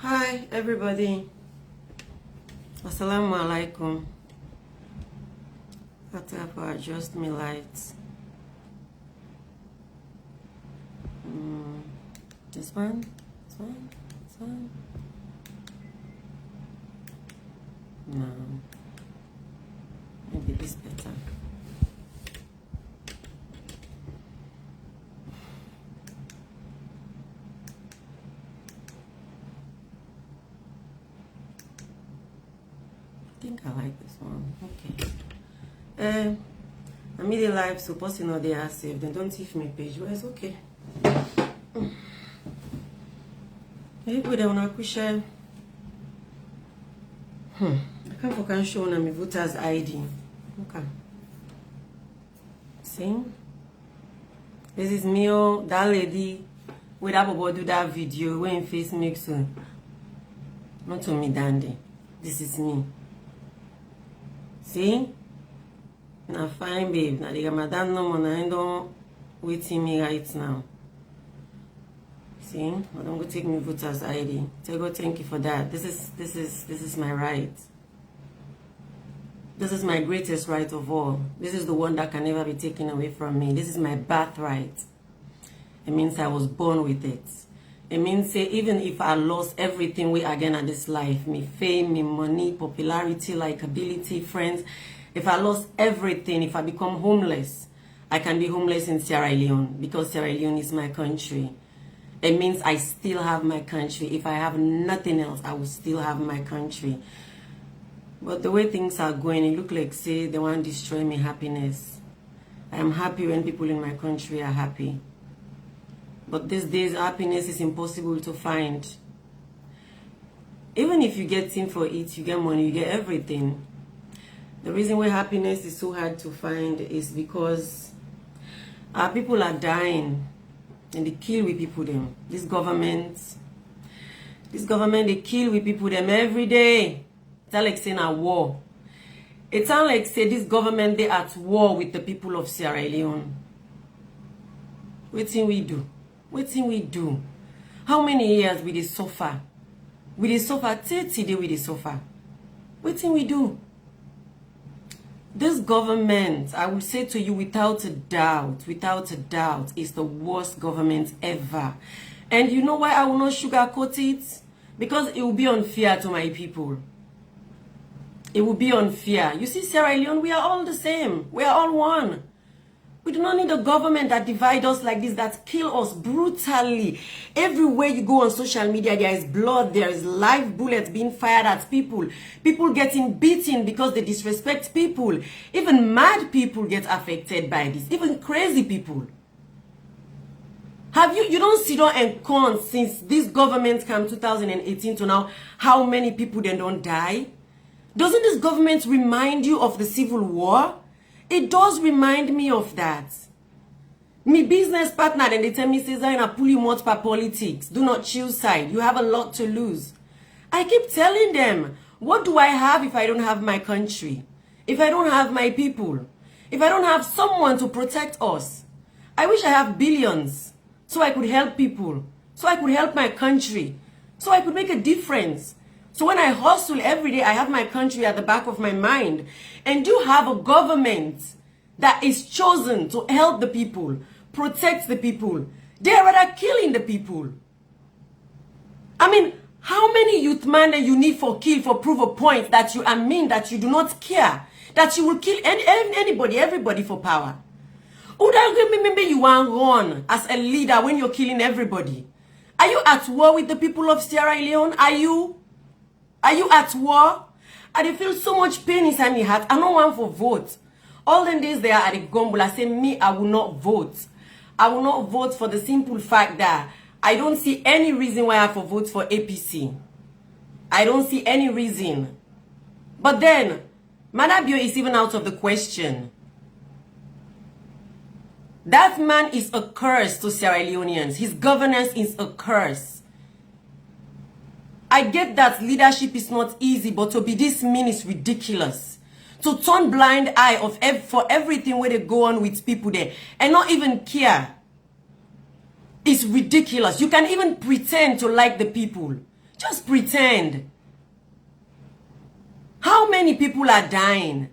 Hi everybody. Assalamu alaikum. I have to adjust my lights. This one, this one, this one. No. Maybe this better. I think I like this one. Okay. I made a live, so posting all the are saved. They don't thief my page, but it's okay. Maybe they wanna share. I can't show them my voter's ID. Okay. See? This is me, that lady with that bobo do that video when face makes not to me dandy. This is me. See? Now fine babe. Now the madam no more. I don't waiting me right now. See? I don't go take me voter's ID. So go thank you for that. This is my right. This is my greatest right of all. This is the one that can never be taken away from me. This is my birthright. It means I was born with it. It means say even if I lost everything we again at this life, me fame, me money, popularity, likability, friends, if I lost everything, if I become homeless, I can be homeless in Sierra Leone because Sierra Leone is my country. It means I still have my country. If I have nothing else, I will still have my country. But the way things are going, it look like say they want to destroy my happiness. I am happy when people in my country are happy. But these days, happiness is impossible to find. Even if you get in for it, you get money, you get everything. The reason why happiness is so hard to find is because our people are dying and they kill we people them. This government, they kill we people them every day. It's like saying a war. It sounds like say this government they at war with the people of Sierra Leone. What thing we do? What thing we do? How many years we dey suffer? We dey suffer 30 days we dey suffer. What thing we do? This government, I will say to you without a doubt, is the worst government ever. And you know why I will not sugarcoat it? Because it will be unfair to my people. It will be unfair. You see, Sierra Leone, we are all the same. We are all one. We do not need a government that divides us like this, that kill us brutally. Everywhere you go on social media, there is blood, there is live bullets being fired at people. People getting beaten because they disrespect people. Even mad people get affected by this. Even crazy people. Have you don't sit down and count since this government came 2018 to now, how many people then don't die? Doesn't this government remind you of the Civil War? It does remind me of that. Me business partner, then they tell me, say, Zainab, pull you much for politics. Do not choose side. You have a lot to lose. I keep telling them, what do I have if I don't have my country? If I don't have my people? If I don't have someone to protect us? I wish I have billions so I could help people. So I could help my country. So I could make a difference. So when I hustle every day, I have my country at the back of my mind. And you have a government that is chosen to help the people, protect the people. They're rather killing the people. I mean, how many youth man that you need for kill for prove a point that you that you do not care, that you will kill anybody, everybody for power? Who don't remember you want run as a leader when you're killing everybody? Are you at war with the people of Sierra Leone? Are you at war? I feel so much pain inside my heart. I don't want for vote. All the days they are at the gumbo, I say me, I will not vote. I will not vote for the simple fact that I don't see any reason why I have to vote for APC. I don't see any reason. But then, Manabio is even out of the question. That man is a curse to Sierra Leoneans. His governance is a curse. I get that leadership is not easy, but to be this mean is ridiculous. To turn blind eye for everything where they go on with people there and not even care is ridiculous. You can even pretend to like the people. Just pretend. How many people are dying?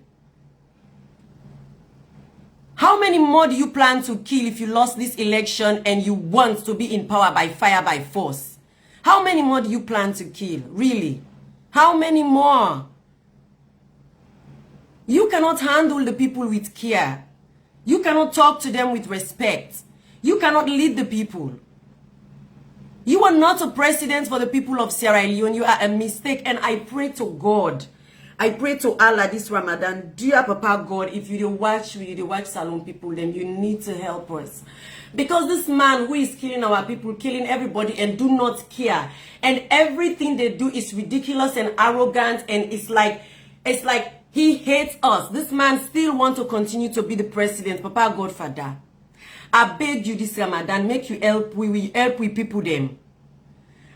How many more do you plan to kill if you lost this election and you want to be in power by fire, by force? How many more do you plan to kill? Really? How many more? You cannot handle the people with care. You cannot talk to them with respect. You cannot lead the people. You are not a president for the people of Sierra Leone. You are a mistake. And I pray to God. I pray to Allah this Ramadan. Dear Papa God, if you watch Salone people, then you need to help us. Because this man who is killing our people, killing everybody and do not care. And everything they do is ridiculous and arrogant. And it's like he hates us. This man still wants to continue to be the president. Papa God, Father, I beg you this Ramadan, make you help. We will help with people them.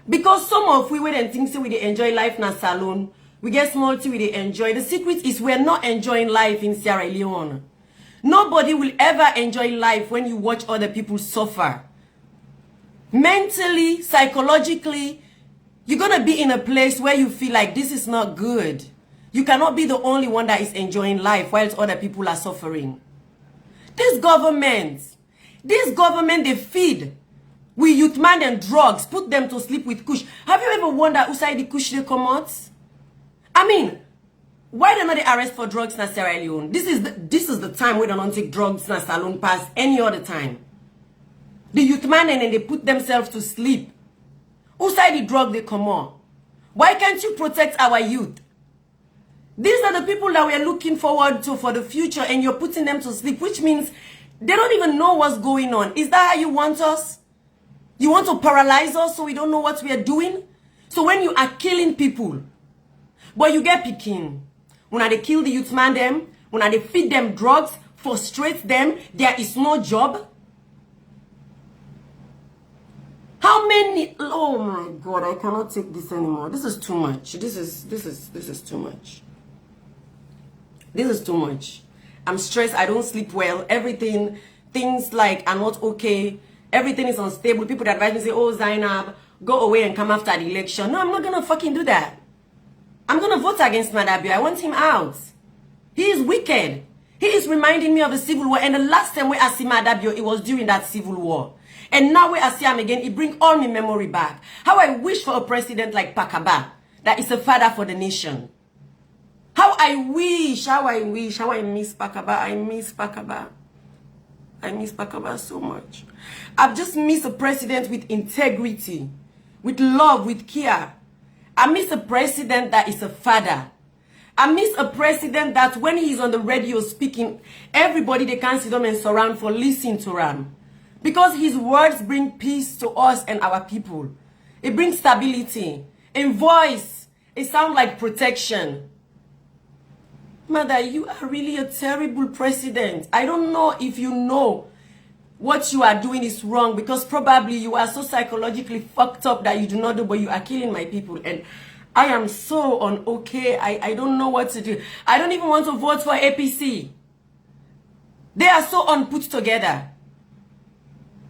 Because some of we wait and think so we they enjoy life na Salone. We get small tea, we they enjoy. The secret is we're not enjoying life in Sierra Leone. Nobody will ever enjoy life when you watch other people suffer. Mentally, psychologically, you're going to be in a place where you feel like this is not good. You cannot be the only one that is enjoying life whilst other people are suffering. This government, they feed. We youth man and drugs, put them to sleep with kush. Have you ever wondered who side the kush they come out? I mean, why don't they arrest for drugs in Sierra Leone? This is the time we don't take drugs in Salone past any other time. The youth man and then they put themselves to sleep. Who side the drug they come on? Why can't you protect our youth? These are the people that we're looking forward to for the future, and you're putting them to sleep, which means they don't even know what's going on. Is that how you want us? You want to paralyze us so we don't know what we are doing? So when you are killing people, but you get picking. When they kill the youth man them, when they feed them drugs, frustrate them, there is no job. How many? Oh my God, I cannot take this anymore. This is too much. This is too much. This is too much. I'm stressed. I don't sleep well. Things like are not okay. Everything is unstable. People that advise me say, "Oh, Zainab, go away and come after the election." No, I'm not gonna fucking do that. I'm gonna vote against Madabio. I want him out. He is wicked. He is reminding me of the civil war. And the last time we I see Madabio, it was during that civil war. And now we I see him again, it bring all my memory back. How I wish for a president like Pakaba, that is a father for the nation. How I miss Pakaba. I miss Pakaba so much. I've just missed a president with integrity, with love, with care. I miss a president that is a father. I miss a president that when he's on the radio speaking, everybody they can sit down and surround for listening to him. Because his words bring peace to us and our people. It brings stability. In voice, it sounds like protection. Mother, you are really a terrible president. I don't know if you know what you are doing is wrong, because probably you are so psychologically fucked up that you do not know, but you are killing my people. And I am so okay. I don't know what to do. I don't even want to vote for APC. They are so unput together.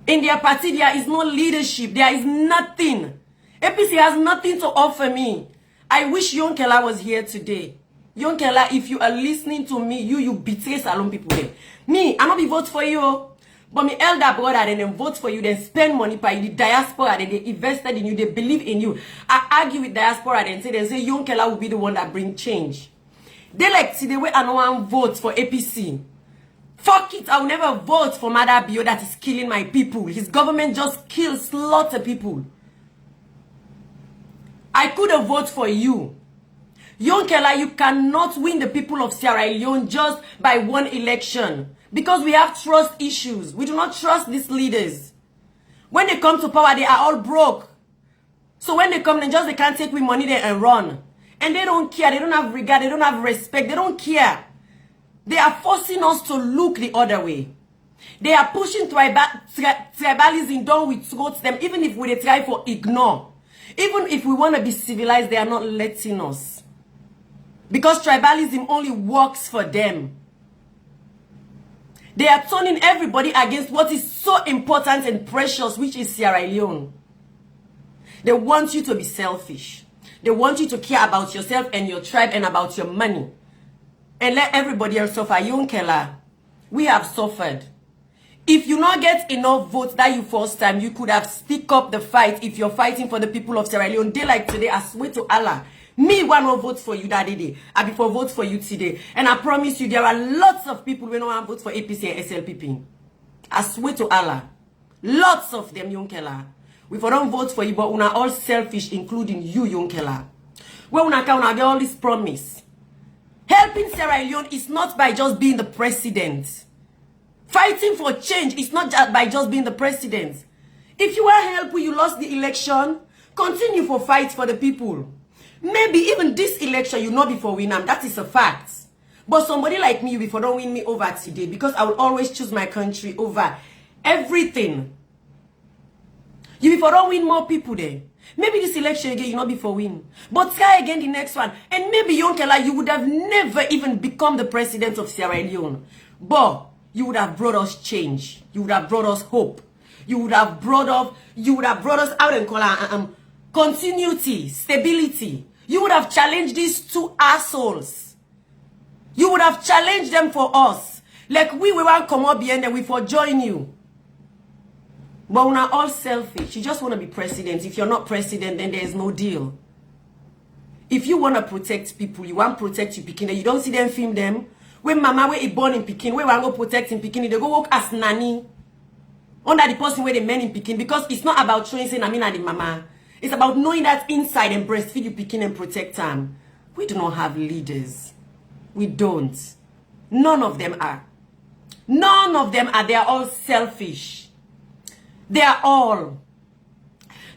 In their party, there is no leadership. There is nothing. APC has nothing to offer me. I wish Yonkela was here today. Yonkela, if you are listening to me, you betray Salone people there. Me, I'm not be vote for you. But my elder brother, then vote for you, then spend money for you, the diaspora, then they invested in you, they believe in you. I argue with diaspora, then say Yonkela will be the one that bring change. They like, see the way I know one vote for APC. Fuck it, I will never vote for Madabio that is killing my people. His government just kills, slaughter people. I could have voted for you. Yonkela, you cannot win the people of Sierra Leone just by one election. Because we have trust issues. We do not trust these leaders. When they come to power, they are all broke. So when they come, they can't take with money there and run. And they don't care. They don't have regard. They don't have respect. They don't care. They are forcing us to look the other way. They are pushing tribalism down with throats them, even if we try for ignore. Even if we want to be civilized, they are not letting us. Because tribalism only works for them. They are turning everybody against what is so important and precious, which is Sierra Leone. They want you to be selfish. They want you to care about yourself and your tribe and about your money. And let everybody else suffer. Yonkela, we have suffered. If you not get enough votes that you first time, you could have stick up the fight if you're fighting for the people of Sierra Leone. Day like today, I swear to Allah, me want to vote for you that day. I before vote for you today. And I promise you, there are lots of people who don't want to vote for APC and SLPP. I swear to Allah. Lots of them, Yonkela. We don't vote for you, but we are all selfish, including you, Yonkela. When we get all this promise. Helping Sierra Leone is not by just being the president. Fighting for change is not just by just being the president. If you are helpful, you lost the election, continue for fight for the people. Maybe even this election, you know before win them. That is a fact. But somebody like me, before don't win me over today, because I will always choose my country over everything. You before don't win more people there. Maybe this election again, you not before win. But try again the next one. And maybe Yonkela, you would have never even become the president of Sierra Leone. But you would have brought us change. You would have brought us hope. You would have brought us out and call continuity, stability. You would have challenged these two assholes. You would have challenged them for us. Like we won't come up here and we for join you. But we're not all selfish. You just want to be president. If you're not president, then there's no deal. If you want to protect people, you want to protect your Pekin, you don't see them film them. When mama where he born in Pekin, where we want to go protect in Pekin, they go work as nanny. Under the person where they men in Pekin. Because it's not about showing saying I mean at the mama. It's about knowing that inside and breastfeed you Pekin and protect them. We do not have leaders. We don't. None of them are. None of them are. They are all selfish. They are all.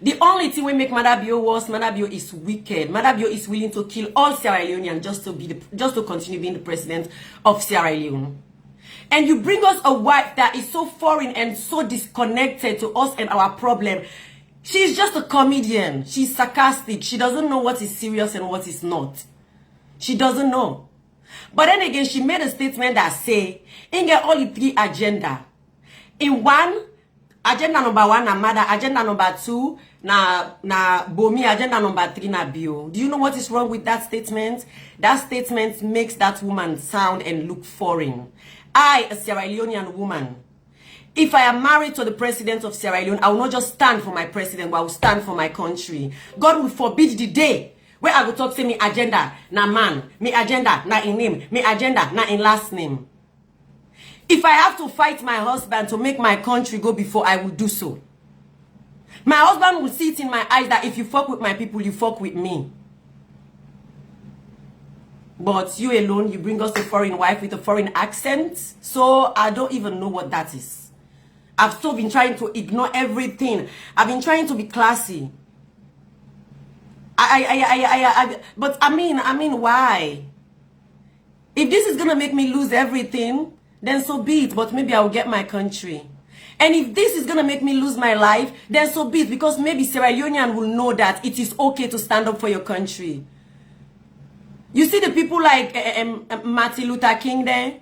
The only thing we make Madabio worse, Madabio is wicked. Madabio is willing to kill all Sierra Leoneans just to continue being the president of Sierra Leone. And you bring us a wife that is so foreign and so disconnected to us and our problem. She's just a comedian. She's sarcastic. She doesn't know what is serious and what is not. She doesn't know. But then again, she made a statement that say, in get only 3 agenda. In one, agenda number 1 na mother, agenda number 2 na bomi, agenda number 3 na bio. Do you know what is wrong with that statement? That statement makes that woman sound and look foreign. I, a Sierra Leonean woman, if I am married to the president of Sierra Leone, I will not just stand for my president, but I will stand for my country. God will forbid the day where I will talk say me agenda na man, me agenda na in name, me agenda na in last name. If I have to fight my husband to make my country go before, I will do so. My husband will see it in my eyes that if you fuck with my people, you fuck with me. But you alone, you bring us a foreign wife with a foreign accent. So I don't even know what that is. I've still been trying to ignore everything. I've been trying to be classy. But I mean, why? If this is gonna make me lose everything, then so be it. But maybe I will get my country. And if this is gonna make me lose my life, then so be it. Because maybe Sierra Leonean will know that it is okay to stand up for your country. You see the people like Martin Luther King there?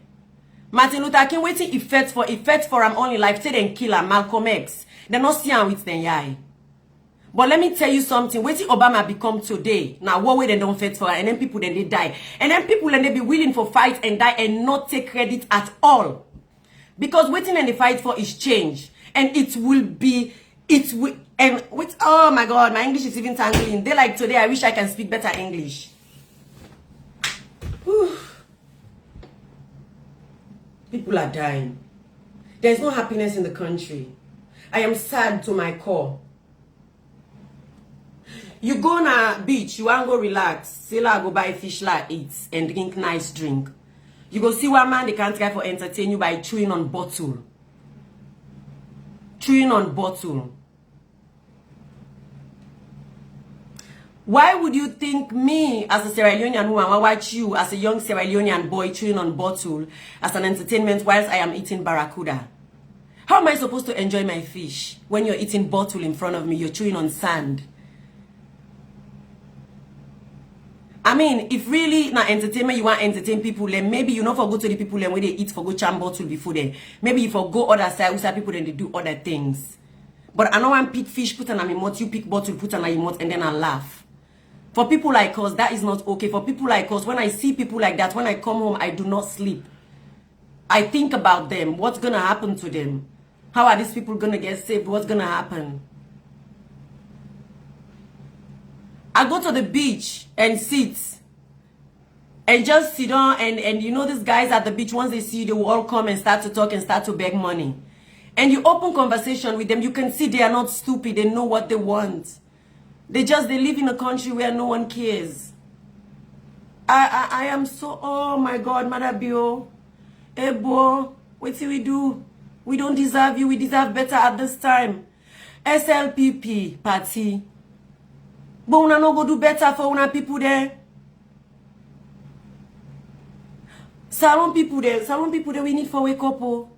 Martin Luther King waiting effects for him only life. Say then kill him, Malcolm X. They not see him with them yai. But let me tell you something. Waiting Obama become today. Now what way they don't fight for her, and then people then they die. And then people then they be willing for fight and die and not take credit at all. Because waiting and the fight for is change. And oh my God, my English is even tangling. They like today, I wish I can speak better English. Whew. People are dying. There's no happiness in the country. I am sad to my core. You go on a beach, you want to go relax. Sailor go buy fish like eat and drink nice drink. You go see one man they can't try for entertain you by chewing on bottle. Chewing on bottle. Why would you think me as a Sierra Leonean woman will watch you as a young Sierra Leonean boy chewing on bottle as an entertainment whilst I am eating barracuda? How am I supposed to enjoy my fish when you're eating bottle in front of me, you're chewing on sand? I mean, if really na entertainment you want to entertain people, then maybe you not for go to the people then where they eat for go charm bottle before then. Maybe you for go other side, people then they do other things. But I know I pick fish, put an amimot, you pick bottle, put an amimot, and then I laugh. For people like us, that is not okay. For people like us, when I see people like that, when I come home, I do not sleep. I think about them. What's going to happen to them? How are these people going to get saved? What's going to happen? I go to the beach and sit. And just sit down and you know these guys at the beach, once they see you, they will all come and start to talk and start to beg money. And you open conversation with them, you can see they are not stupid. They know what they want. They live in a country where no one cares. I am so, oh my God, Madabio. Ebo, what do we do? We don't deserve you. We deserve better at this time. SLPP party. But we no go do better for una people there. Salone people there, we need for wake up. Oh.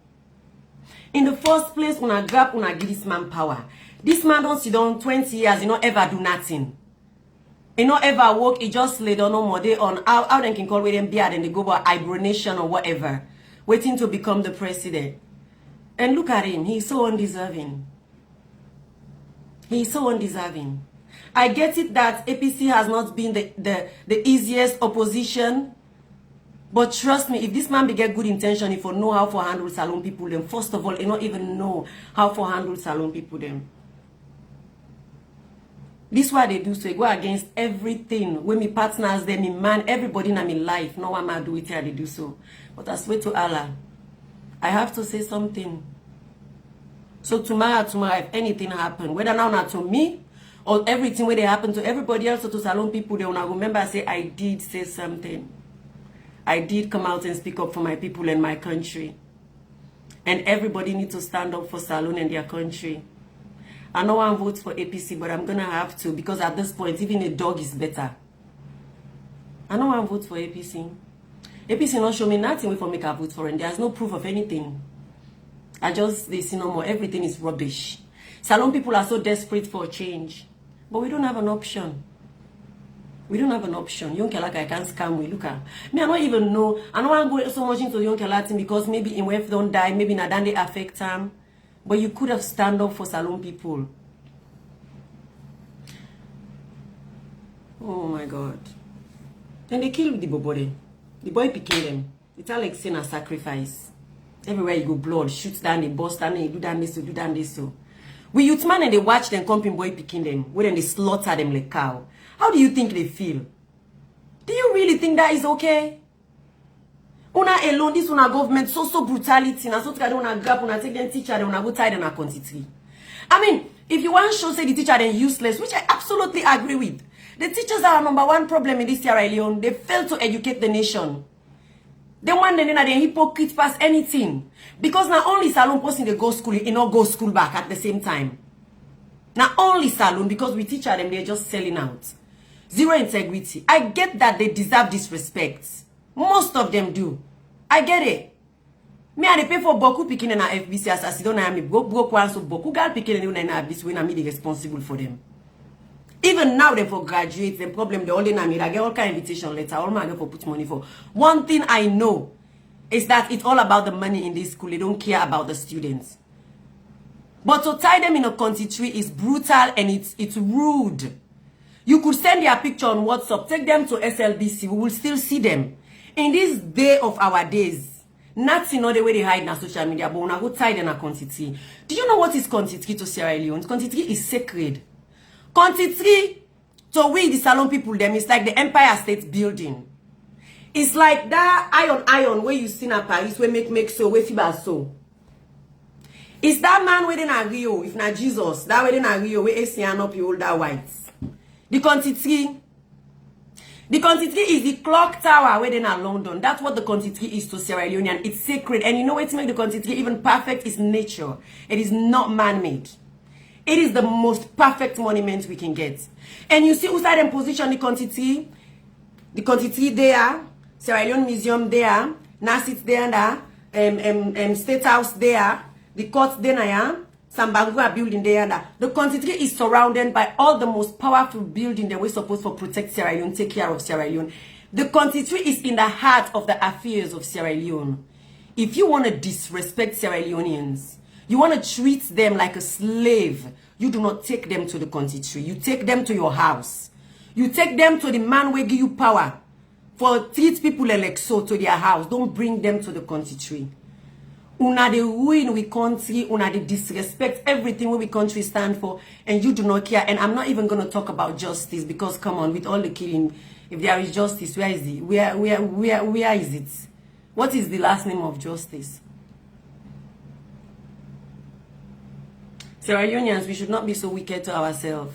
In the first place, una grab, una give this man power. This man don't sit down 20 years, he not ever do nothing. He not ever work, he just lay down no more day on how they can call with them beard and they go about hibernation or whatever. Waiting to become the president. And look at him, he's so undeserving. He's so undeserving. I get it that APC has not been the easiest opposition. But trust me, if this man be get good intention, if you know how to handle Salone people, then first of all, he not even know how to handle Salone people them. This is what they do, so they go against everything. When me partners, them, me man, everybody in my life, no one man do it here, they do so. But I swear to Allah, I have to say something. So tomorrow, if anything happen, whether now not to me, or everything where they happen to everybody else or to Salone people, they will remember I say, I did say something. I did come out and speak up for my people and my country. And everybody needs to stand up for Salone and their country. I know I vote for APC, but I'm going to have to, because at this point, even a dog is better. I know I vote for APC. APC not show me nothing for make a vote for, and there's no proof of anything. I just, they see no more. Everything is rubbish. Salone people are so desperate for change. But we don't have an option. We don't have an option. Young Kelaka, I can't scam we. Look at me. I don't even know. I don't want to go so much into Young Kelaka because maybe in Wef don't die, maybe Nadan they affect them. But you could have stand up for Salone people. Oh my God. And they killed the boy. The boy picking them. It's all like sin and sacrifice. Everywhere you go, blood, shoot down, they bust down, they do down this, do down this. So we youth man and they watch them comping boy picking them. When they slaughter them like cow. How do you think they feel? Do you really think that is okay? Una alone, this una government, so brutality. Na so tika una gap, una take them teacher, then una go tie them a quantity. I mean, if you want to show say the teacher then useless, which I absolutely agree with. The teachers are our #1 problem in this Sierra Leone. They fail to educate the nation. They want them to hypocrite past anything. Because not only Salone person they go school, you not go school back at the same time. Not only Salone, because we teach them, they're just selling out. Zero integrity. I get that they deserve disrespect. Most of them do. I get it. Me I pay for Boku picking in a FBC as I don't know me Boku one so Boku girl picking in a FBC when I'm the responsible for them. Even now they for graduate, the problem they only me I get all kind of invitation letter, all my for put money for. One thing I know is that it's all about the money in this school. They don't care about the students. But to tie them in a country tree is brutal and it's rude. You could send their picture on WhatsApp, take them to SLBC, we will still see them. In this day of our days, nothing the way they hide in social media, but when I go tie them a quantity. Do you know what is quantity to Sierra Leone? Quantity is sacred. Quantity to we the Salone people them is like the Empire State Building. It's like that iron where you see in Paris where make so where fiber so. It's that man where in Rio, if not Jesus, that way in Rio where Asian up you all that whites. The quantity is the clock tower where in London. That's what the quantity is to Sierra Leone. It's sacred. And you know what to make the quantity even perfect is nature. It is not man-made. It is the most perfect monument we can get. And you see outside them position the quantity there, Sierra Leone Museum there, Nasit there, State House there, the court there, Sambangua building there. The quantity is surrounded by all the most powerful buildings that we're supposed to protect Sierra Leone, take care of Sierra Leone. The quantity is in the heart of the affairs of Sierra Leone. If you want to disrespect Sierra Leoneans, You want to treat them like a slave. You do not take them to the country tree. You take them to your house. You take them to the man who give you power. For treat people like so to their house. Don't bring them to the country tree. Una the ruin we country, una the disrespect everything we country stand for, and you do not care. And I'm not even going to talk about justice, because come on, with all the killing, if there is justice, where is it? Where is it? What is the last name of justice? Sierra Leoneans, we should not be so wicked to ourselves.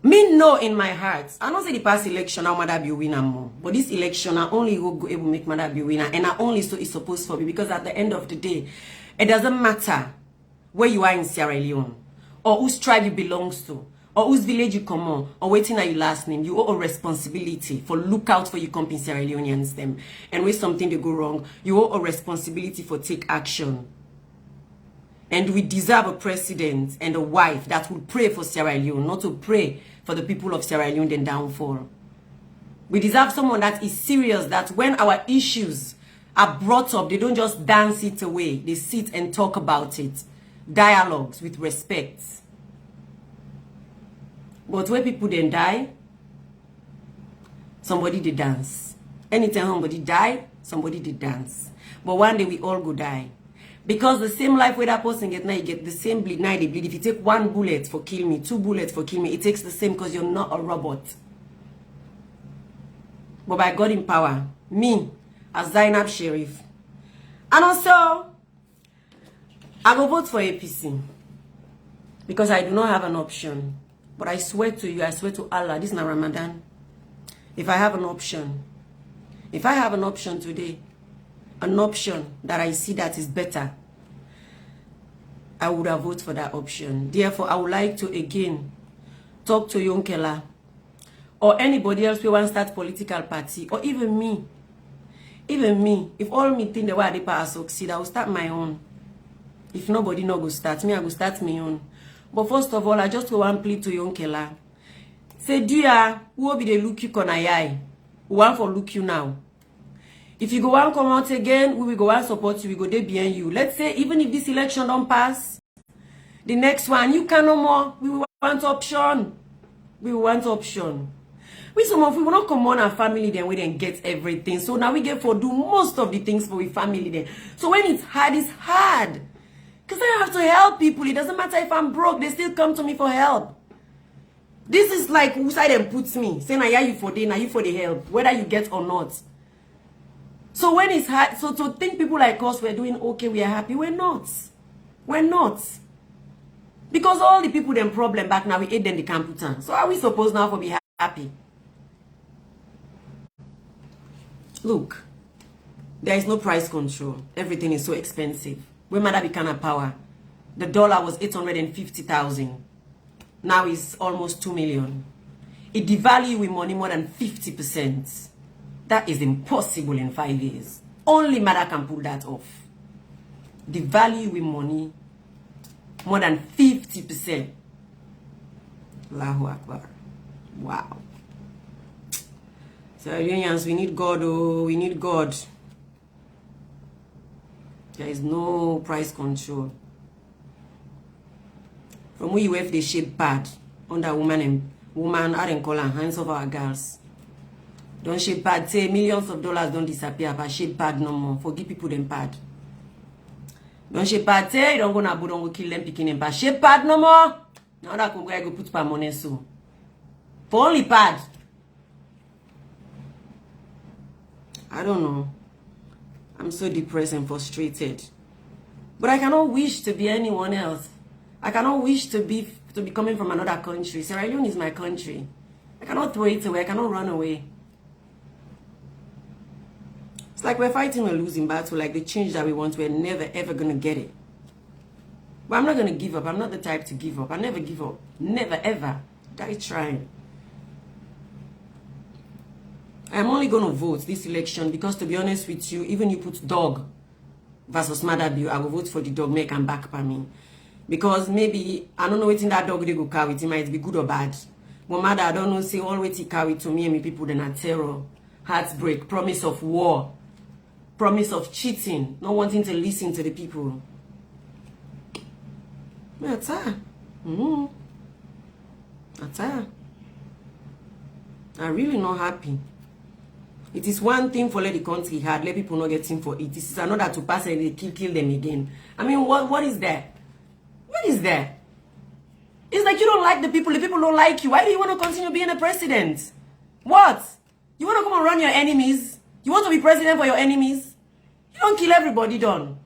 Me know in my heart, I don't say the past election I mother be a winner more, but this election I only will go able to make mother be a winner, and I only so it's supposed for me, because at the end of the day, it doesn't matter where you are in Sierra Leone, or whose tribe you belongs to, or whose village you come on, or waiting at your last name. You owe a responsibility for look out for your company Sierra Leoneans them, and when something they go wrong, you owe a responsibility for take action. And we deserve a president and a wife that will pray for Sierra Leone, not to pray for the people of Sierra Leone then downfall. We deserve someone that is serious, that when our issues are brought up, they don't just dance it away. They sit and talk about it. Dialogues with respect. But when people then die, somebody did dance. Anytime somebody die, somebody did dance. But one day we all go die. Because the same life where that person get now, you get the same bleed, now they bleed. If you take 1 bullet for kill me, 2 bullets for kill me, it takes the same, because you're not a robot. But by God in power, me, as Zainab Sheriff. And also, I will vote for APC. Because I do not have an option. But I swear to you, I swear to Allah, this is not Ramadan. If I have an option today, an option that I see that is better, I would have voted for that option. Therefore, I would like to again talk to Yonkela or anybody else who wants to start political party, or even me. Even me. If all me think the way they pass succeed, I will start my own. If nobody no go start me, I will start my own. But first of all, I just go and plead to Yonkela. Say, dear, who will be the look you corner eye? Who want for look you now? If you go and come out again, we will go and support you. We go there behind you. Let's say even if this election don't pass, the next one, you can no more. We will want option. We will want option. We some of we will not come on our family then we then get everything. So now we get for do most of the things for we family then. So when it's hard. Because I have to help people. It doesn't matter if I'm broke, they still come to me for help. This is like who side them puts me. Saying I you for day, now you for the help, whether you get or not. So when it's hard, so to think people like us, we're doing okay, we are happy, we're not. We're not. Because all the people them problem back now, we ate them the computer. So are we supposed now to be happy? Look, there is no price control. Everything is so expensive. When mother became a power, the dollar was 850,000. Now it's almost 2 million. It devalued with money more than 50%. That is impossible in 5 years. Only mother can pull that off. The value with money, more than 50%. Allahu Akbar. Wow. So, Iranians, we need God, oh, we need God. There is no price control. From where you have the shape bad under woman, I don't call her hands of our girls. Don't shape bad. Say millions of dollars don't disappear, but shape bad no more. Forgive people them bad. Don't shape bad. Say don't go na don't go kill them picking them bad. Shape bad no more. Now that come go put pa money so. For only bad. I don't know. I'm so depressed and frustrated. But I cannot wish to be anyone else. I cannot wish to be coming from another country. Sierra Leone is my country. I cannot throw it away. I cannot run away. It's like we're fighting a losing battle, like the change that we want, we're never ever gonna get it. But I'm not gonna give up. I'm not the type to give up. I never give up. Never ever. Die trying. I'm only gonna vote this election because, to be honest with you, even you put dog versus mother bill, I will vote for the dog, make and back by me. Because maybe I don't know what in that dog they go carry. It might be good or bad. But mother, I don't know, say all what he carry to me and me people then are terror, heartbreak, promise of war. Promise of cheating, not wanting to listen to the people. I'm tired. I'm tired. I'm really not happy. It is one thing for let the country hard, let people not get in for it. This is another to pass and they kill them again. I mean, what is that? What is that? It's like you don't like the people don't like you. Why do you want to continue being a president? What? You want to come and run your enemies? You want to be president for your enemies? You don't kill everybody, done.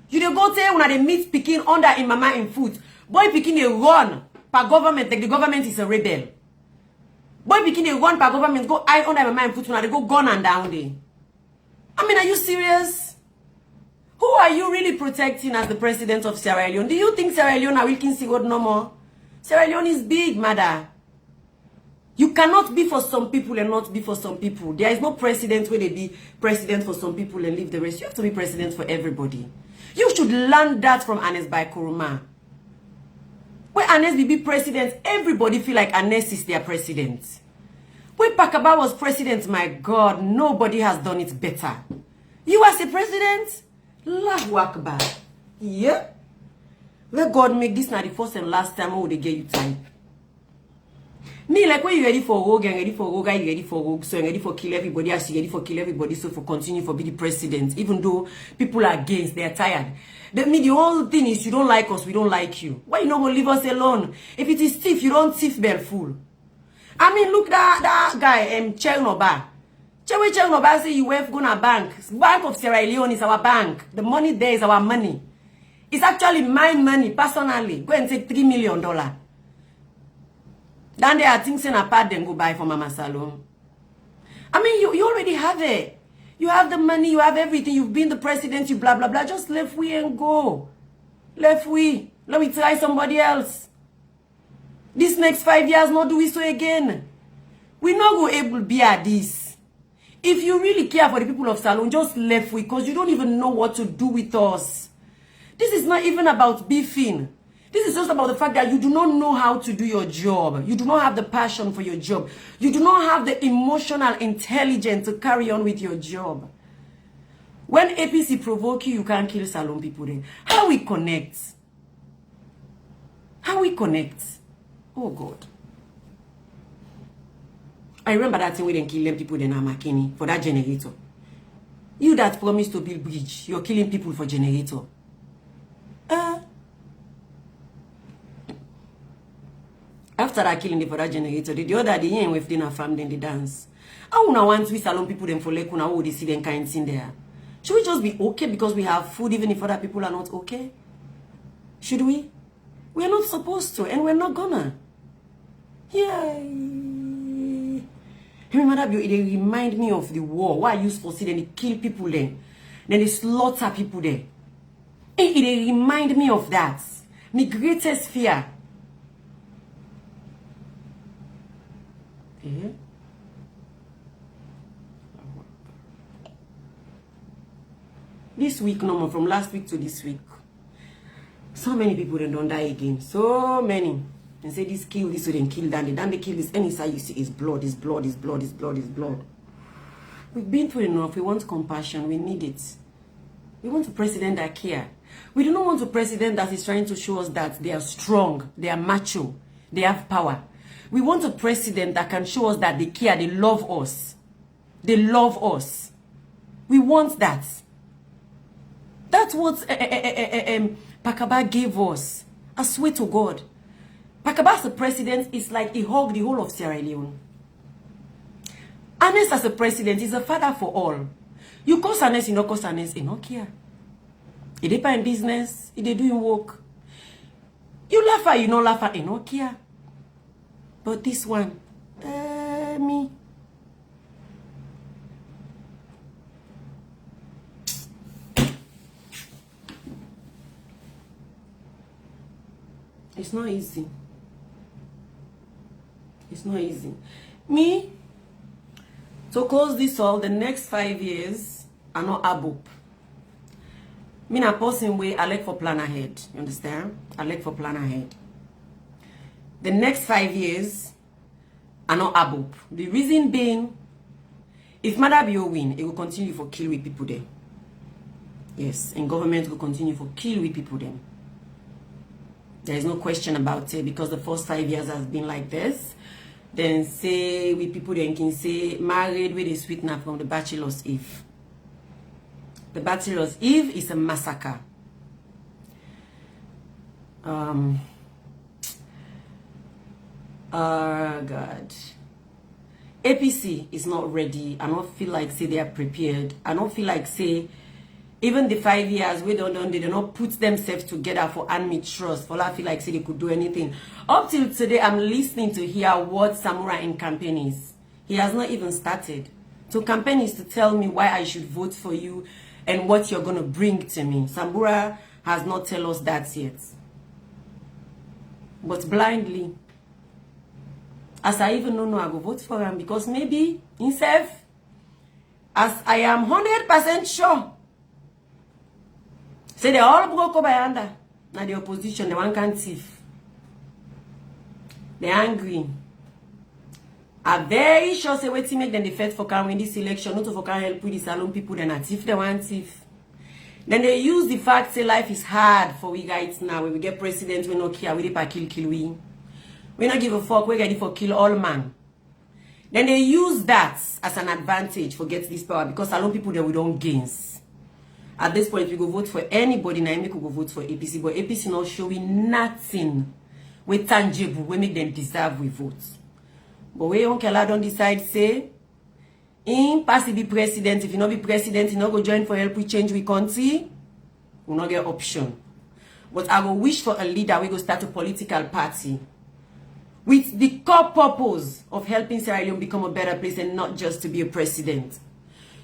You dey go tell when they meet picking under in mama in foot. Boy picking a run per government, like the government is a rebel. Boy picking a run per government, go eye under mama in foot when they go gun and down there. I mean, are you serious? Who are you really protecting as the president of Sierra Leone? Do you think Sierra Leone are willing to go no more? Sierra Leone is big, mother. You cannot be for some people and not be for some people. There is no president where they be president for some people and leave the rest. You have to be president for everybody. You should learn that from Anes by Kuruma. When Anes be president, everybody feel like Anes is their president. When Pakaba was president, my God, nobody has done it better. You as a president, Allahu Akbar. Yeah. Let God make this not the first and last time they get you time. Me, like when you ready for rogue and ready for rogue, you ready for rogue, so you ready for kill everybody, as you ready for kill everybody, so for continue for be the president, even though people are against, they are tired. The whole thing is you don't like us, we don't like you. Why you not gonna leave us alone? If it is thief, you don't thief bell fool. I mean, look that guy, Chernoba. Chernoba say you went gonna bank. Bank of Sierra Leone is our bank. The money there is our money. It's actually my money, personally. Go and take $3 million. Then there are things in a pad then go buy for Mama Salone. I mean, you already have it. You have the money, you have everything. You've been the president, you blah, blah, blah. Just left we and go. Left we. Let me try somebody else. This next 5 years, not do we so again. We're not going able to be at this. If you really care for the people of Salone, just left we, because you don't even know what to do with us. This is not even about beefing. This is just about the fact that you do not know how to do your job. You do not have the passion for your job. You do not have the emotional intelligence to carry on with your job. When APC provoke you, you can't kill Salone people then. How we connect? How we connect? Oh God. I remember that thing we didn't kill them people then Amakini for that generator. You that promised to build bridge, you're killing people for generator. After that killing the for that generator, the other day ain't with dinner farm then they dance. I wanna want we Salone people them for like now they see them kind in there. Should we just be okay because we have food even if other people are not okay? Should we? We're not supposed to, and we're not gonna. Yay! Remember, it remind me of the war. Why I used to see them they kill people then they slaughter people there. It remind me of that. My greatest fear. This week, no more, from last week to this week. So many people then don't die again. So many. And say this kill this, so then kill that. Then they kill this. Any side you see is blood, is blood, is blood, is blood, is blood. We've been through enough. We want compassion. We need it. We want a president that care. We do not want a president that is trying to show us that they are strong, they are macho, they have power. We want a president that can show us that they care, they love us. They love us. We want that. That's what Pakaba gave us. I swear to God. Pakaba as a president is like he hugged the whole of Sierra Leone. Anes as a president is a father for all. You cause Anes, you not cause Anes, he not care. He dey in business, he dey doing work. You laugh at, you not laugh at, he not care. But this one, me. It's not easy. It's not easy. Me, to close this all, the next 5 years are not abop. Me na person way I like for plan ahead. You understand? I like for plan ahead. The next 5 years are not abop. The reason being, if Madabio win, it will continue for kill with people there. Yes, and government will continue for kill with people then. There is no question about it because the first 5 years has been like this. Then say we people then can say married with a sweetener from the Bachelor's Eve. The Bachelor's Eve is a massacre. Oh God. APC is not ready. I don't feel like say they are prepared. I don't feel like say even the 5 years they do not put themselves together for army trust. For I feel like say they could do anything. Up till today, I'm listening to hear what Samurai in campaign is. He has not even started. So campaign is to tell me why I should vote for you and what you're gonna bring to me. Sambura has not tell us that yet. But blindly, as I even don't know, I go vote for him because maybe himself, as I am 100% sure, say they all broke up by under. Now the opposition, the one can't thief. They're angry. I'm very sure say wait to make them the first for can win this election, not to for can help with the Salone people, then a thief, they want thief. Then they use the fact say life is hard for we guys now. When we get president, we not care, we kill we. We not give a fuck, we get it for kill all man. Then they use that as an advantage for get this power because Salone people then we don't gains. At this point, we go vote for anybody, now we go vote for APC, but APC not showing nothing. We tangible, we make them deserve we vote. But we Uncle don't decide say, in pass to be president, if you not be president, you not go join for help we change we country, we not get option. But I will wish for a leader, we go start a political party with the core purpose of helping Sierra Leone become a better place and not just to be a president.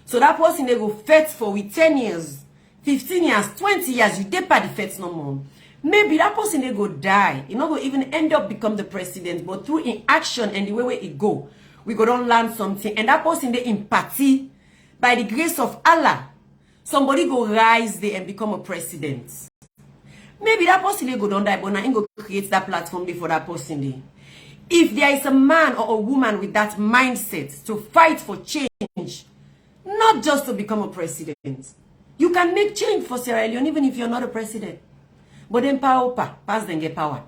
So that person they go fight for with 10 years, 15 years, 20 years, you did the fight no more. Maybe that person they go die. You know, go even end up become the president, but through inaction and the way it go, we go don't learn something. And that person they empathy, by the grace of Allah, somebody go rise there and become a president. Maybe that person they go don't die, but now go create that platform there for that person there. If there is a man or a woman with that mindset to fight for change, not just to become a president, you can make change for Sierra Leone even if you're not a president. But then power, pass them get power.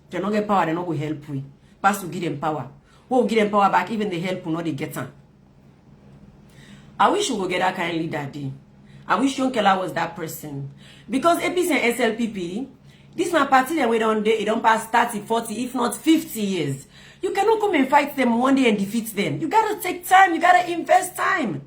They don't get power, they not go help we. Pass to give them power. Who will give them power back, even the help will not they get them. I wish you would get that kind of leader day. I wish Yonkela was that person. Because APC and SLPP, this my party that we don't it don't pass 30, 40, if not 50 years. You cannot come and fight them one day and defeat them. You gotta take time, you gotta invest time.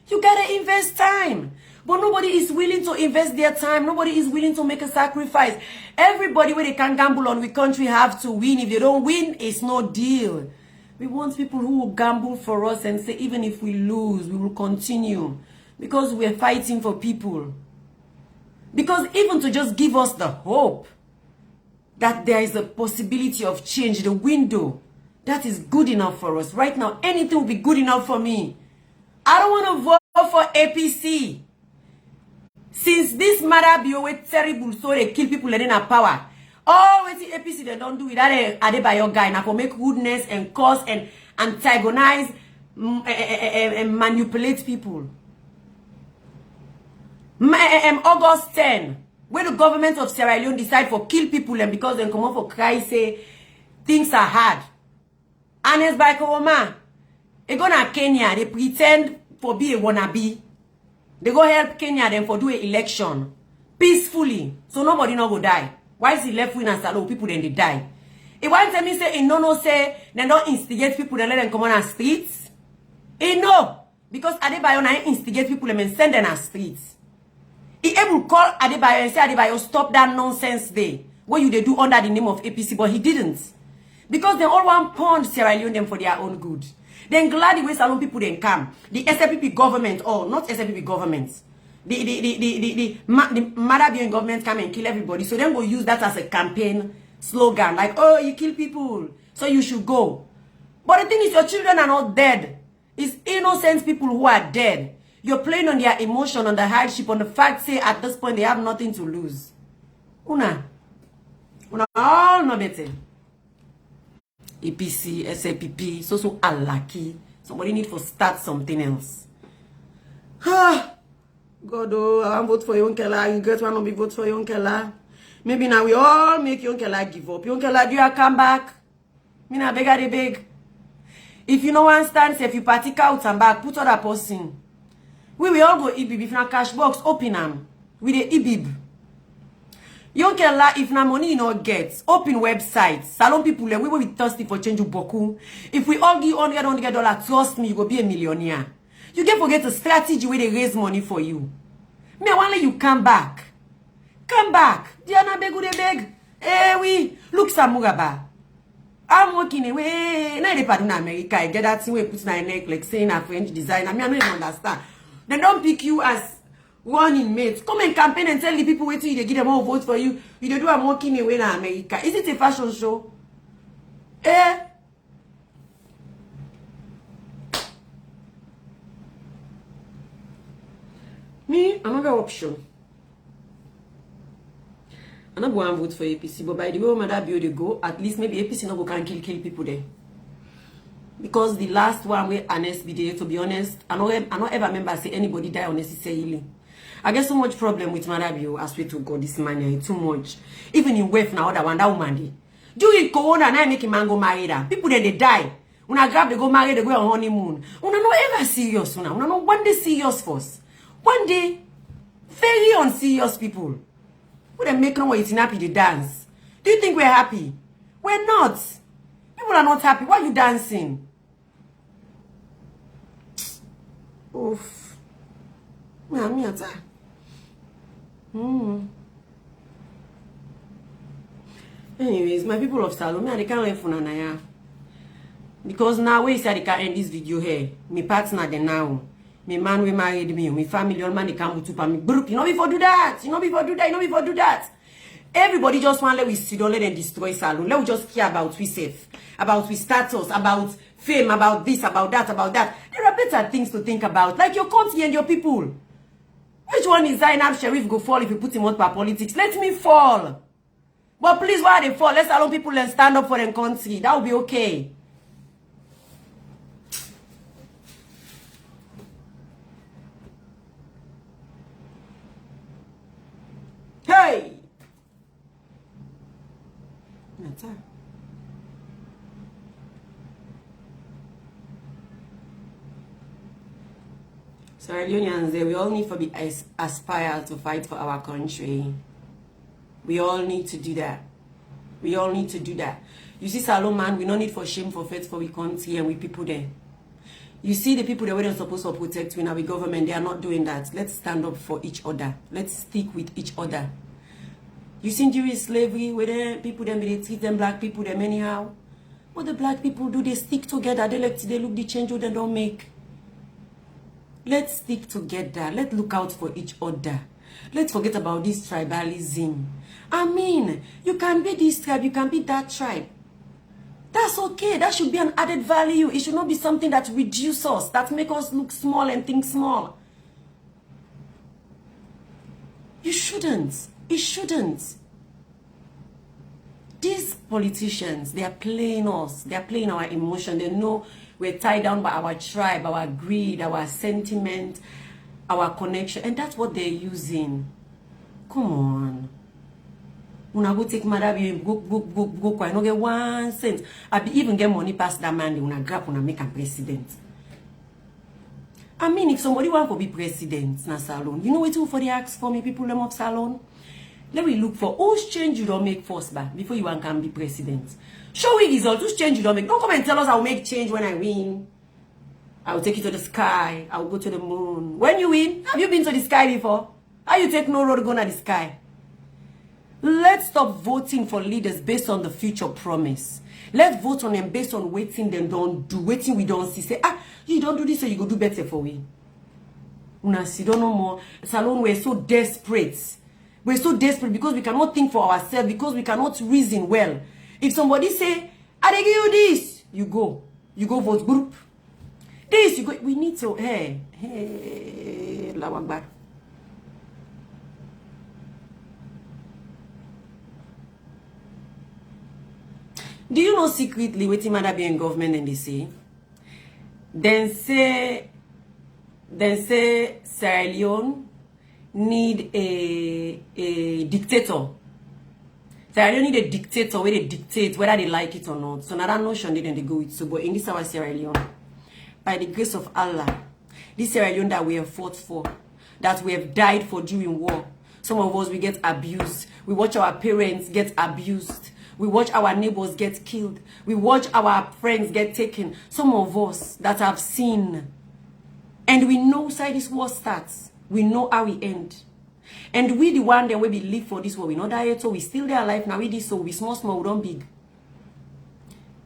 You gotta invest time. But nobody is willing to invest their time. Nobody is willing to make a sacrifice. Everybody where they can gamble on, we country have to win. If they don't win, it's no deal. We want people who will gamble for us and say, even if we lose, we will continue. Because we're fighting for people. Because even to just give us the hope that there is a possibility of change, the window, that is good enough for us. Right now, anything will be good enough for me. I don't want to vote for APC. Since this matter be always terrible, so they kill people letting a power. Oh, wait till APC they don't do it. That Adebayo guy now for make goodness and cause and antagonize and manipulate people. August 10, where the government of Sierra Leone decide for kill people and because they come up for cry say things are hard. And it's by Kowoma. They go to Kenya, they pretend for be a wannabe. They go help Kenya then for do an election peacefully. So nobody not go die. Why is he left wing and Salone people then they die? If one tell me say no say they don't instigate people and let them come on our streets. No. Because Adebayo na instigate people and send them on streets. He able to call Adebayo and say Adebayo stop that nonsense there. What you they do under the name of APC, but he didn't. Because they all want pound Sierra Leone them for their own good. Then glad the way Salone people then come. The SLPP government, or not SLPP government. The Marabian government come and kill everybody. So then we'll use that as a campaign slogan. Like, oh, you kill people, so you should go. But the thing is, your children are not dead. It's innocent people who are dead. You're playing on their emotion, on the hardship, on the fact, say, at this point, they have nothing to lose. Una all no better. APC, SLPP, so unlucky. Somebody need to start something else. God, oh, I want vote for Yonkela. You get one of me vote for Yonkela. Maybe now we all make Yonkela give up. Yonkela, do you come back? Me na beg a beg. If you no want stand, say if you party out and back, put other person. We will all go ibib. If na cash box, open them. With the ibib. Yonkela, if na money you not get, open website. Salone people, we will be thirsty for change you boku. If we all give $100, trust me, you go be a millionaire. You can forget the strategy where they raise money for you. Me, I want let you come back. Come back. Diana beg de beg. Eh oui. Look Samuraba. I'm working away. Now they pardon America. I get that thing where put my neck like saying a French designer. Me, I don't even understand. They don't pick you as running mate. Come and campaign and tell the people waiting they give them all votes for you. You don't do I'm walking away in America. Is it a fashion show? Eh? Me, another option. I'm not going to vote for APC, but by the way, Mother Bio they go, at least maybe APC no go can kill people there. Because the last one we honest be there, to be honest, I not ever remember say anybody die unnecessarily. I get so much problem with Mother Bio, I swear to God, this man here, too much. Even in West now, that one, that woman there. During Corona, now make a man go marry her. People then they die. When I grab, they go marry, they go on honeymoon. Una no ever serious, una no one day serious first. One day, very unserious people. We don't make no way it's happy to dance. Do you think we're happy? We're not. People are not happy. Why are you dancing? Oof. Anyways, my people of Salone, I can't wait for Nanaya. Because now we say I can end this video here. My partner the now. My man we married me, my family, all man they come to me. You know before do that. You know before do that. You know before do that. Everybody just want let we sit down, let them destroy Salone. Let we just care about we safe, about we status, about fame, about this, about that, about that. There are better things to think about, like your country and your people. Which one is Zainab Sheriff go fall if you put him out for politics? Let me fall. But please, why they fall? Let's allow people and stand up for their country. That will be okay. Hey! That's it. So, Leonians, we all need to be aspire to fight for our country. We all need to do that. We all need to do that. You see, Salone, man, we don't need for shame for faith for we country and we people there. You see the people that we're supposed to protect in our government, they are not doing that. Let's stand up for each other. Let's stick with each other. You see during slavery, where people them they treat them black people them anyhow. What the black people do, they stick together. They look the change they don't make. Let's stick together. Let's look out for each other. Let's forget about this tribalism. I mean, you can be this tribe, you can be that tribe. That's okay. That should be an added value. It should not be something that reduces us, that makes us look small and think small. You shouldn't. It shouldn't. These politicians, they are playing us. They are playing our emotion. They know we're tied down by our tribe, our greed, our sentiment, our connection. And that's what they're using. Come on. Una go take Madabi, go, I no get 1 cent. I be even get money past that man, una grab, una make a president. I mean, if somebody want to be president, na Salone, you know what for the ask for me, people them of Salone? Let me look for whose change you don't make first back before you can be president. Show me results, whose change you don't make. Don't come and tell us I'll make change when I win. I'll take you to the sky. I'll go to the moon. When you win, have you been to the sky before? How you take no road going to the sky? Let's stop voting for leaders based on the future promise. Let's vote on them based on waiting them don't do, waiting we don't see. Say, you don't do this so you go do better for we. Una see don't know more. Salone, we're so desperate. We're so desperate because we cannot think for ourselves, because we cannot reason well. If somebody say, I give you this, you go vote group. This, you go, we need to, hey, Lawagbar. Do you know secretly what Mother be in government and they say? Then say Sierra Leone need a dictator. Sierra Leone they dictate or where they dictate whether they like it or not. So now that notion they go with. So but in this our Sierra Leone, by the grace of Allah, this Sierra Leone that we have fought for, that we have died for during war. Some of us we get abused. We watch our parents get abused. We watch our neighbors get killed. We watch our friends get taken. Some of us that have seen. And we know how this war starts. We know how we end. And we the one that we live for this war. We not die yet, so we still there alive. Now we this so we small, we don't big.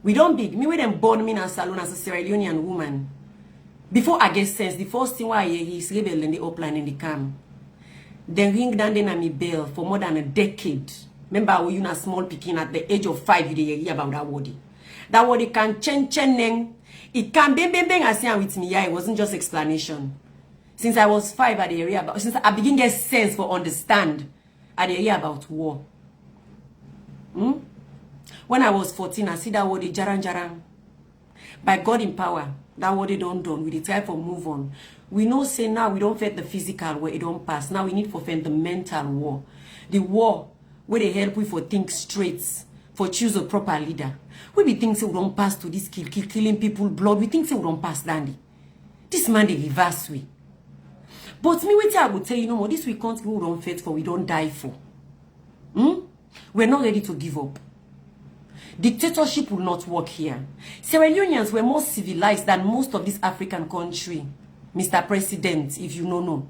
We don't big. Me when them born me in Salone as a Sierra Leonean woman. Before I get sense, the first thing why I hear is rebel in the upline in the camp. Then ring down then me bell for more than a decade. Remember when you na small picking at the age of 5 you hear about that word. That word can chen. It can bang as with me. Yeah, it wasn't just explanation. Since I was 5 at the area about since I begin get sense for understand at the area about war. When I was 14, I see that word jaran. By God in power, that word don't done. We try for move on. We know say now we don't fight the physical war, it don't pass. Now we need for fight the mental war. The war where they help we for think straight, for choose a proper leader. We be think say we don't pass to this killing people blood. We think say we don't pass dandy. This man the reverse way. But me wait I will tell you no more. This we can't we don't fight for, we don't die for. We're not ready to give up. Dictatorship will not work here. Sierra Leoneans were more civilized than most of this African country, Mr. President, if you know.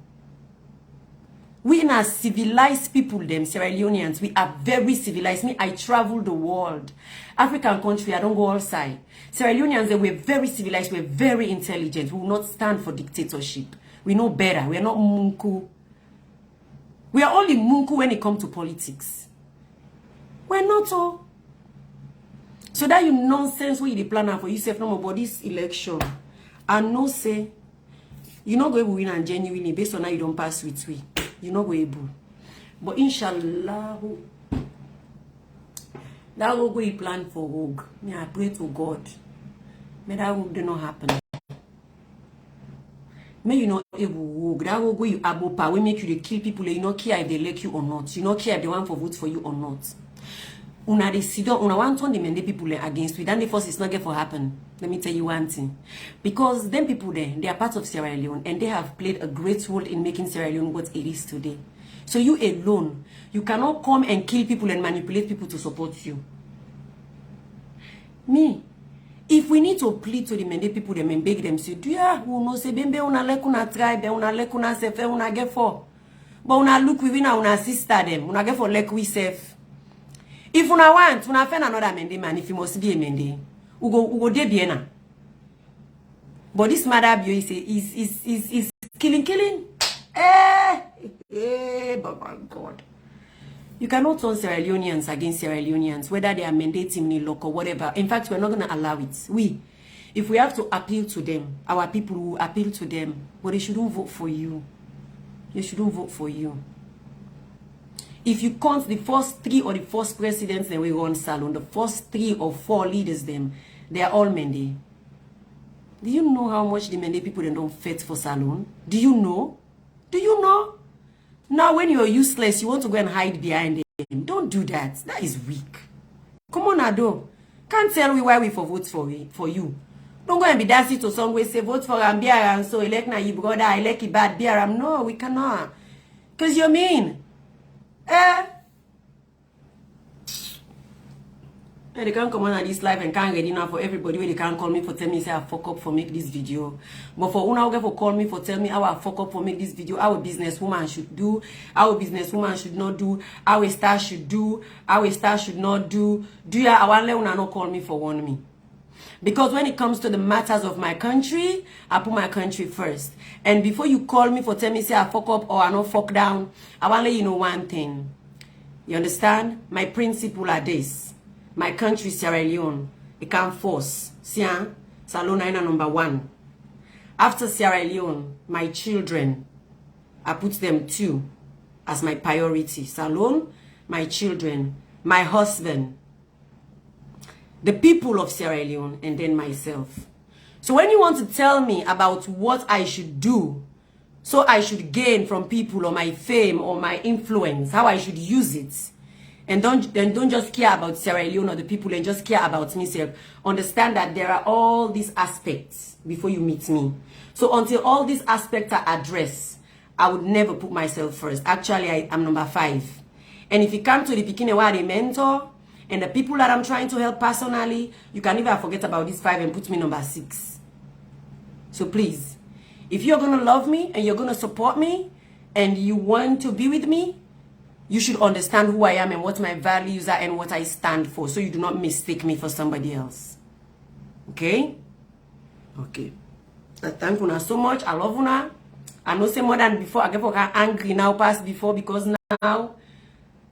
We are civilized people, them Sierra Leoneans. We are very civilized. Me, I travel the world. African country, I don't go outside. Sierra Leoneans, they were very civilized. We're very intelligent. We will not stand for dictatorship. We know better. We are not munku. We are only munku when it comes to politics. We're not all. So that you nonsense what you plan for yourself no more about this election. And no say, you're not going to win and genuinely based on how you don't pass with we. You're not going to. But inshallah, that will go plan for Rogue. Me, I pray to God. May that will do not happen. May you not able Rogue. That will go you abopa. We make you they kill people. You not care if they like you or not. You not care if they want for vote for you or not. Una decide, una want to demand the people against we. Then the force is not going to happen. Let me tell you one thing. Because them people there, they are part of Sierra Leone and they have played a great role in making Sierra Leone what it is today. So you alone, you cannot come and kill people and manipulate people to support you. Me, if we need to plead to the Mende people, them and beg them, say, yeah, we know say, bembe una like una tribe, una like una sefe, una get for. But una look within una sister them, una get for like we safe. If una want, una find another Mende man, if you must be a Mende, we go de biena. But this mother boy is killing. But my God. You cannot turn Sierra Leoneans against Sierra Leoneans, whether they are mandating in local or whatever. In fact, we're not going to allow it. If we have to appeal to them, our people will appeal to them, but they shouldn't vote for you. They shouldn't vote for you. If you count the first 3 or the first presidents that we run Salone, the first 3 or 4 leaders, them, they are all Mende. Do you know how much the Mende people they don't fight for Salone? Do you know? Do you know? Now when you're useless, you want to go and hide behind them. Don't do that. That is weak. Come on, Ado. Can't tell me why we for vote for you. Don't go and be dancing to some way, say vote for Ambiaram, so elect na you brother, elect you bad Biaram. No, we cannot. Because you're mean. And they can't come on at this live and can't ready now for everybody where they can't call me for tell me say I fuck up for make this video. But for una for call me for tell me how I fuck up for make this video, how a businesswoman should do, how a businesswoman should not do, how a star should do, how a star should not do. Do ya I want let una not call me for warn me. Because when it comes to the matters of my country, I put my country first. And before you call me for tell me say I fuck up or I not fuck down, I want to let you know one thing. You understand? My principle are this. My country, Sierra Leone, it can't force. See, Salone is number 1. After Sierra Leone, my children, I put them 2 as my priority. Salone, my children, my husband, the people of Sierra Leone, and then myself. So when you want to tell me about what I should do, so I should gain from people or my fame or my influence, how I should use it, And don't just care about Sierra Leone or the people and just care about myself. Understand that there are all these aspects before you meet me. So until all these aspects are addressed, I would never put myself first. Actually, I'm number 5. And if you come to the beginning where I mentor and the people that I'm trying to help personally, you can even forget about this 5 and put me number 6. So please, if you're going to love me and you're going to support me and you want to be with me, you should understand who I am and what my values are and what I stand for, so you do not mistake me for somebody else. Okay? Okay. I thank you so much. I love you. I know say more than before. I get angry now past before, because now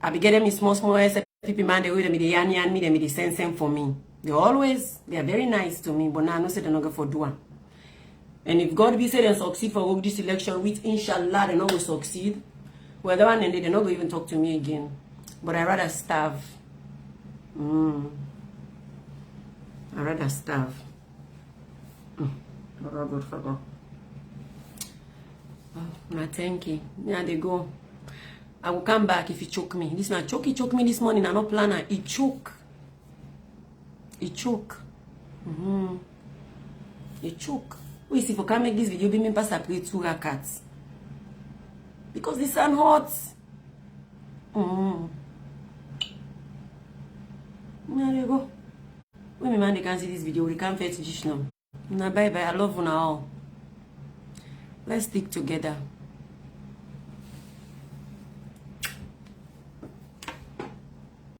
I be getting me small people man, they will be the yan me, they be the same for me. They are very nice to me, but now I know say they're not going for do. And if God be said and succeed for this election, which inshallah they not will succeed, well, the one and they're not going to even talk to me again. But I rather starve. I rather starve. Good for God. Oh, my thank you. Yeah, they go. I will come back if you choke me. This man choke me this morning. I'm not planner. He choke. He choke. He choke. Wait, if I can make this video, be me pass I play 2 rakats. Because the sun hot. There you go. When my man they can see this video, we can't fetch this now. Now bye bye. I love you now. Let's stick together.